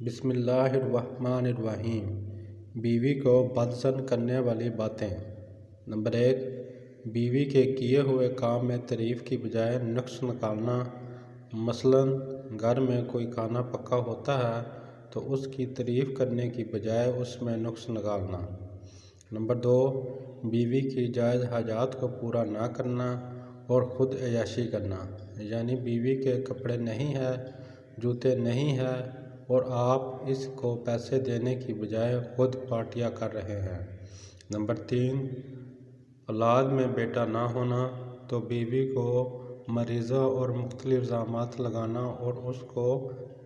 بسم اللہ الرحمن الرحیم۔ بیوی کو بدظن کرنے والی باتیں۔ نمبر 1، بیوی کے کیے ہوئے کام میں تعریف کی بجائے نقص نکالنا۔ مثلاً گھر میں کوئی کھانا پکا ہوتا ہے تو اس کی تعریف کرنے کی بجائے اس میں نقص نکالنا۔ نمبر 2، بیوی کی جائز حاجات کو پورا نہ کرنا اور خود عیاشی کرنا، یعنی بیوی کے کپڑے نہیں ہیں، جوتے نہیں ہیں اور آپ اس کو پیسے دینے کی بجائے خود پارٹیاں کر رہے ہیں۔ نمبر 3، اولاد میں بیٹا نہ ہونا تو بیوی کو مریضہ اور مختلف الزامات لگانا اور اس کو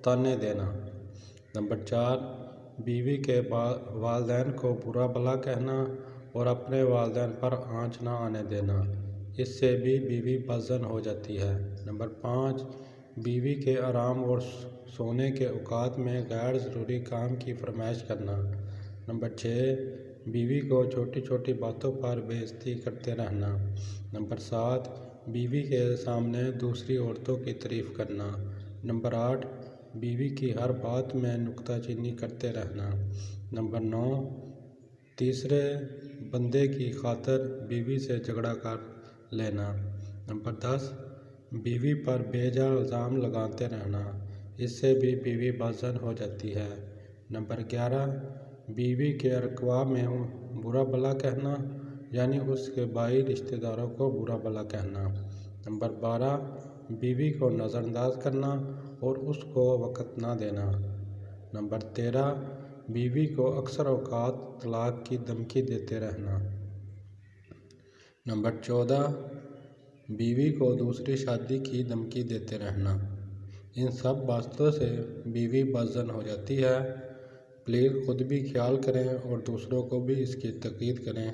طعنے دینا۔ نمبر 4، بیوی کے والدین کو برا بھلا کہنا اور اپنے والدین پر آنچ نہ آنے دینا، اس سے بھی بیوی بدظن ہو جاتی ہے۔ نمبر 5، بیوی کے آرام اور سونے کے اوقات میں غیر ضروری کام کی فرمائش کرنا۔ نمبر 6، بیوی کو چھوٹی چھوٹی باتوں پر بے عزتی کرتے رہنا۔ نمبر 7، بیوی کے سامنے دوسری عورتوں کی تعریف کرنا۔ نمبر 8، بیوی کی ہر بات میں نکتہ چینی کرتے رہنا۔ نمبر 9، تیسرے بندے کی خاطر بیوی سے جھگڑا کر لینا۔ نمبر 10، بیوی پر بے جا الزام لگاتے رہنا، اس سے بھی بیوی بدظن ہو جاتی ہے۔ نمبر 11، بیوی کے رقبہ میں برا بھلا کہنا، یعنی اس کے بھائی رشتہ داروں کو برا بھلا کہنا۔ نمبر 12، بیوی کو نظر انداز کرنا اور اس کو وقت نہ دینا۔ نمبر 13، بیوی کو اکثر اوقات طلاق کی دھمکی دیتے رہنا۔ نمبر 14، بیوی کو دوسری شادی کی دھمکی دیتے رہنا۔ ان سب باتوں سے بیوی بدظن ہو جاتی ہے۔ پلیز خود بھی خیال کریں اور دوسروں کو بھی اس کی تاکید کریں۔